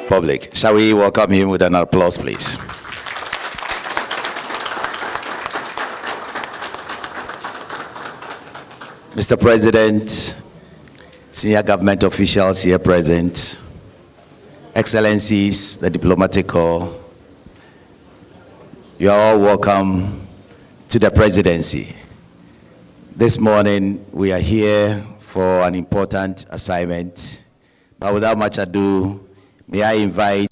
Republic. Shall we welcome him with an applause, please? Mr. President, senior government officials here present, Excellencies, the diplomatic corps, you are all welcome to the presidency. This morning, we are here for an important assignment. But without much ado, may I invite...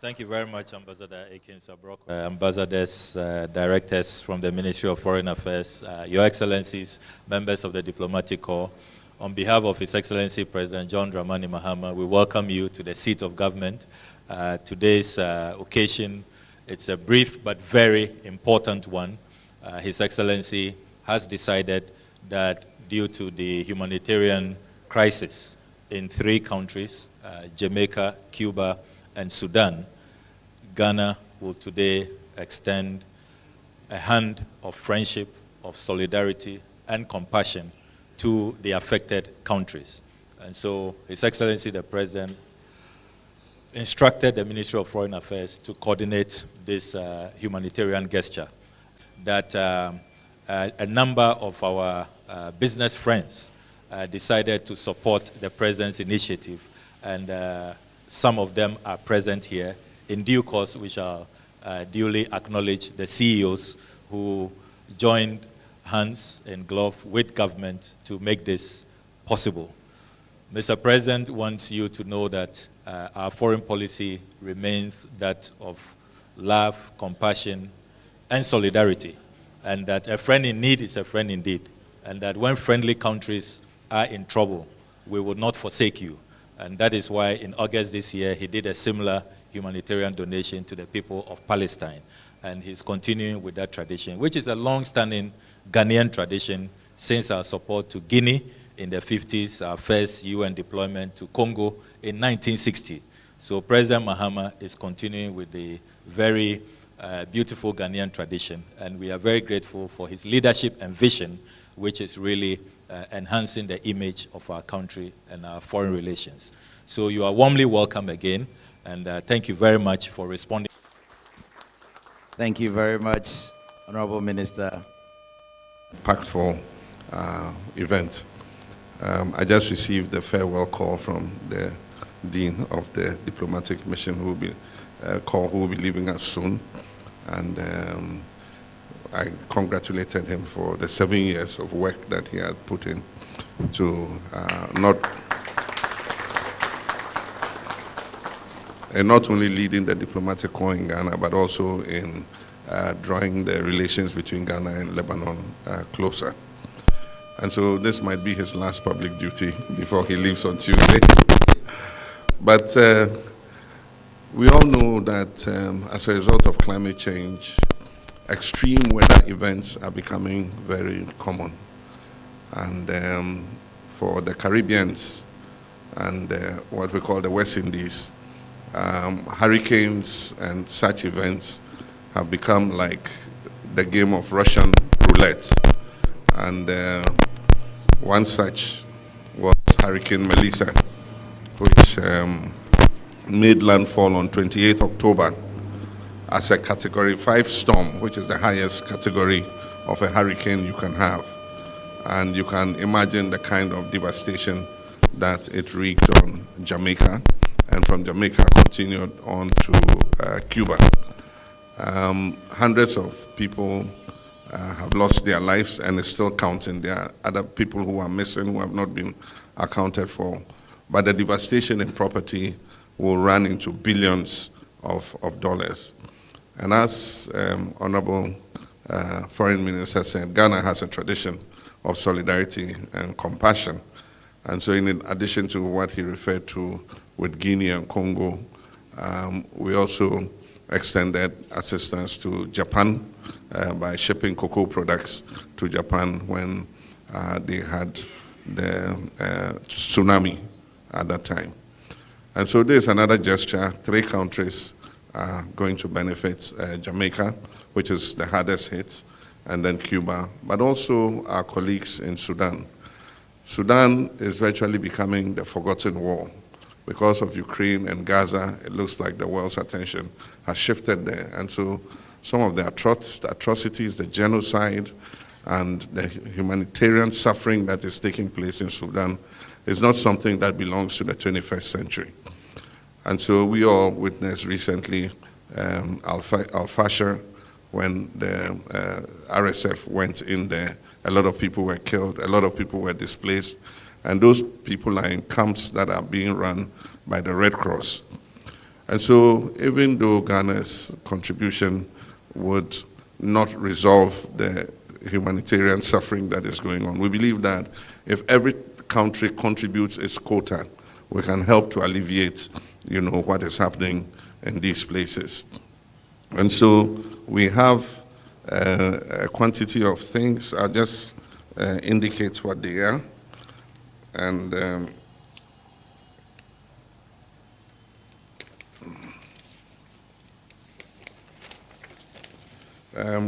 Thank you very much, Ambassador Akin Sabrok, ambassadors, directors from the Ministry of Foreign Affairs, Your Excellencies, members of the Diplomatic Corps. On behalf of His Excellency President John Dramani Mahama, we welcome you to the seat of government. Today's occasion, it's a brief but very important one. His Excellency has decided that due to the humanitarian crisis in 3 countries, Jamaica, Cuba, and Sudan, Ghana will today extend a hand of friendship, of solidarity, and compassion to the affected countries. And so His Excellency the President instructed the Ministry of Foreign Affairs to coordinate this humanitarian gesture, that a number of our business friends decided to support the President's initiative, and some of them are present here. In due course, we shall duly acknowledge the CEOs who joined hands in glove with government to make this possible. Mr. President wants you to know that our foreign policy remains that of love, compassion, and solidarity, and that a friend in need is a friend indeed, and that when friendly countries are in trouble, we will not forsake you. And that is why in August this year, he did a similar humanitarian donation to the people of Palestine. And he's continuing with that tradition, which is a long-standing Ghanaian tradition since our support to Guinea in the 50s, our first UN deployment to Congo in 1960. So President Mahama is continuing with the very beautiful Ghanaian tradition. And we are very grateful for his leadership and vision, which is really enhancing the image of our country and our foreign relations. So you are warmly welcome again, and thank you very much for responding. Thank you very much, Honorable Minister. Impactful event. I just received the farewell call from the Dean of the Diplomatic Mission, who will be leaving us soon, and I congratulated him for the 7 years of work that he had put in to not only leading the diplomatic corps in Ghana, but also in drawing the relations between Ghana and Lebanon closer. And so this might be his last public duty before he leaves on Tuesday. But we all know that as a result of climate change, extreme weather events are becoming very common. And for the Caribbeans and what we call the West Indies, hurricanes and such events have become like the game of Russian roulette. And one such was Hurricane Melissa, which made landfall on 28th October as a Category 5 storm, which is the highest category of a hurricane you can have. And you can imagine the kind of devastation that it wreaked on Jamaica, and from Jamaica continued on to Cuba. Hundreds of people have lost their lives and is still counting. There are other people who are missing, who have not been accounted for. But the devastation in property will run into billions of dollars. And as Honorable Foreign Minister said, Ghana has a tradition of solidarity and compassion. And so in addition to what he referred to with Guinea and Congo, we also extended assistance to Japan by shipping cocoa products to Japan when they had the tsunami at that time. And so there's another gesture. 3 countries are going to benefit: Jamaica, which is the hardest hit, and then Cuba, but also our colleagues in Sudan. Sudan is virtually becoming the forgotten war because of Ukraine and Gaza, it looks like the world's attention has shifted there. And so some of the atrocities, the genocide, and the humanitarian suffering that is taking place in Sudan is not something that belongs to the 21st century. And so we all witnessed recently Al-Fashir, when the RSF went in there. A lot of people were killed, a lot of people were displaced, and those people are in camps that are being run by the Red Cross. And so even though Ghana's contribution would not resolve the humanitarian suffering that is going on, we believe that if every country contributes its quota, we can help to alleviate, what is happening in these places. And so we have a quantity of things. I'll just indicate what they are. And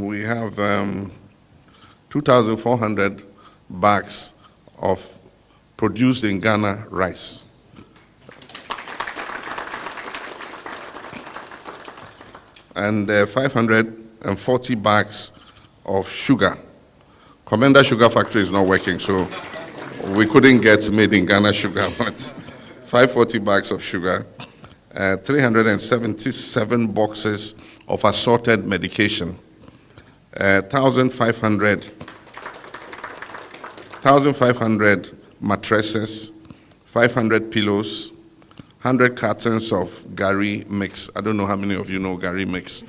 we have 2,400 bags of produced in Ghana rice. And 540 bags of sugar. Commander Sugar Factory is not working, so we couldn't get made in Ghana sugar, but 540 bags of sugar, 377 boxes of assorted medication, 1,500 mattresses, 500 pillows, 100 cartons of Gari mix. I don't know how many of you know Gari mix.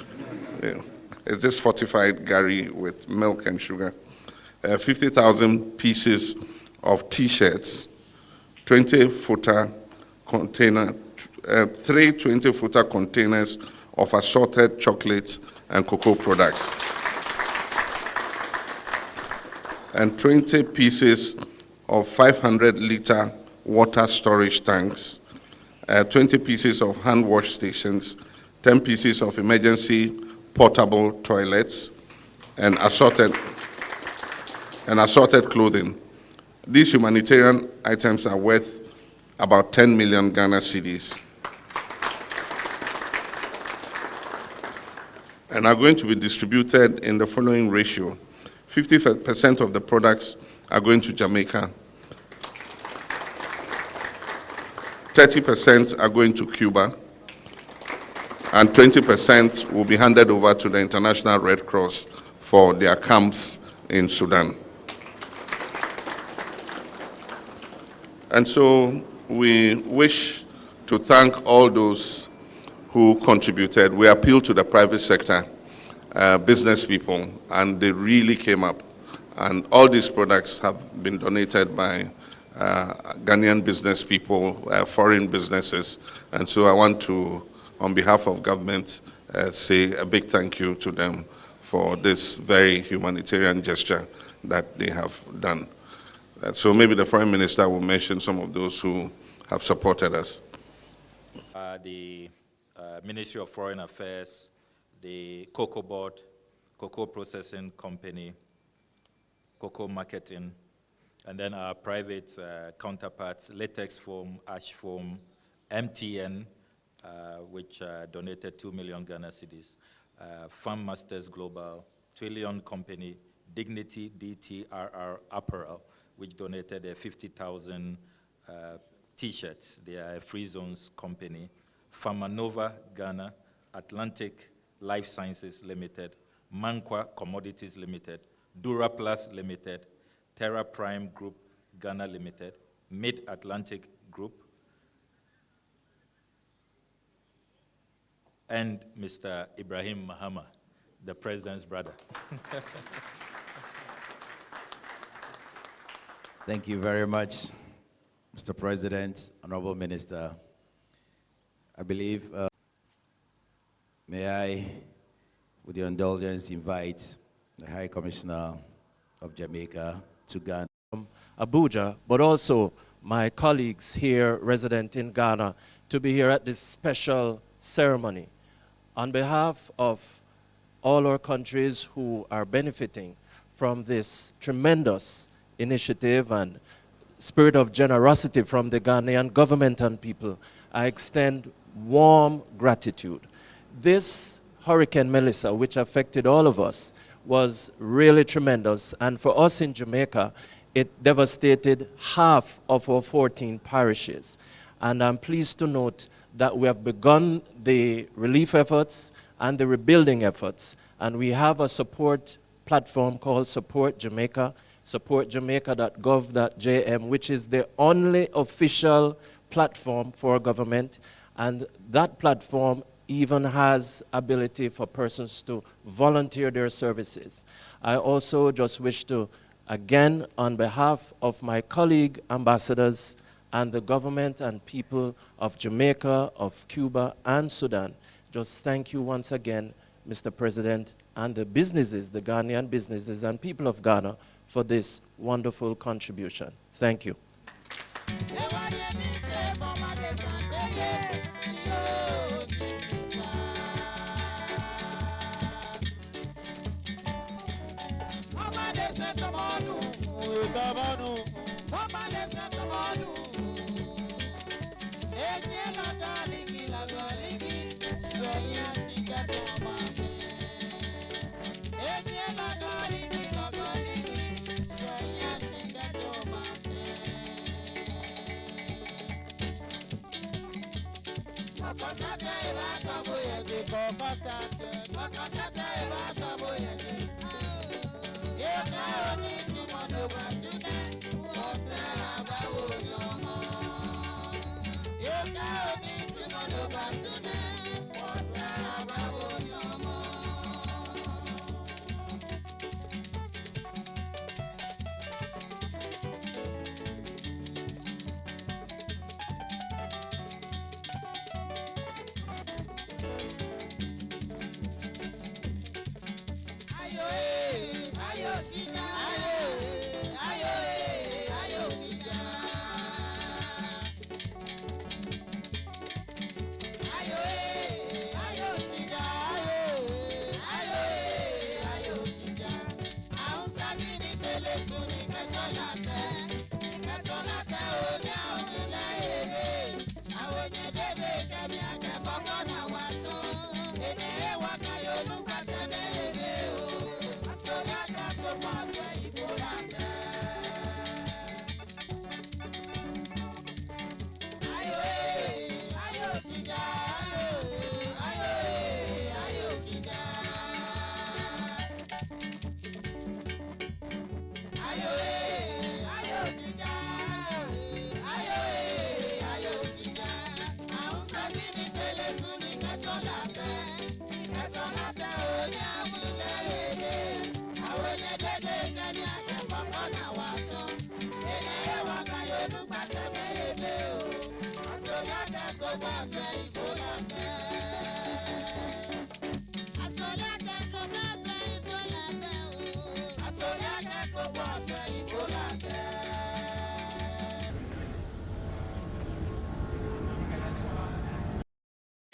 Yeah. It's just fortified Gari with milk and sugar. 50,000 pieces of T-shirts, 20-footer container, 3 20-footer containers of assorted chocolates and cocoa products, and 20 pieces of 500-liter water storage tanks, 20 pieces of hand wash stations, 10 pieces of emergency portable toilets, and assorted clothing. These humanitarian items are worth about 10 million Ghana cedis and are going to be distributed in the following ratio. 50% of the products are going to Jamaica, 30% are going to Cuba, and 20% will be handed over to the International Red Cross for their camps in Sudan. And so we wish to thank all those who contributed. We appeal to the private sector, business people, and they really came up. And all these products have been donated by Ghanaian business people, foreign businesses. And so I want to, on behalf of government, say a big thank you to them for this very humanitarian gesture that they have done. So maybe the Foreign Minister will mention some of those who have supported us. The Ministry of Foreign Affairs, the Cocoa Board, Cocoa Processing Company, Cocoa Marketing, and then our private counterparts, Latex Foam, Ash Foam, MTN, which donated 2 million Ghana cedis, Farm Masters Global, Trillion Company, Dignity DTRR Apparel, which donated 50,000 T-shirts. They are a Free Zones company. Pharmanova Ghana, Atlantic Life Sciences Limited, Manqua Commodities Limited, Duraplus Limited, Terra Prime Group Ghana Limited, Mid-Atlantic Group, and Mr. Ibrahim Mahama, the President's brother. Thank you very much, Mr. President, Honorable Minister. I believe, may I, with your indulgence, invite the High Commissioner of Jamaica to Ghana. Abuja, but also my colleagues here resident in Ghana to be here at this special ceremony. On behalf of all our countries who are benefiting from this tremendous initiative and spirit of generosity from the Ghanaian government and people, I extend warm gratitude. This Hurricane Melissa, which affected all of us, was really tremendous. And for us in Jamaica, it devastated half of our 14 parishes. And I'm pleased to note that we have begun the relief efforts and the rebuilding efforts. And we have a support platform called Support Jamaica, supportjamaica.gov.jm, which is the only official platform for government. And that platform even has ability for persons to volunteer their services. I also just wish to, again, on behalf of my colleague ambassadors and the government and people of Jamaica, of Cuba, and Sudan, just thank you once again, Mr. President, and the businesses, the Ghanaian businesses and people of Ghana for this wonderful contribution. Thank you.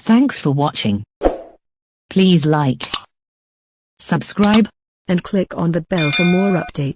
Thanks for watching. Please like, subscribe, and click on the bell for more updates.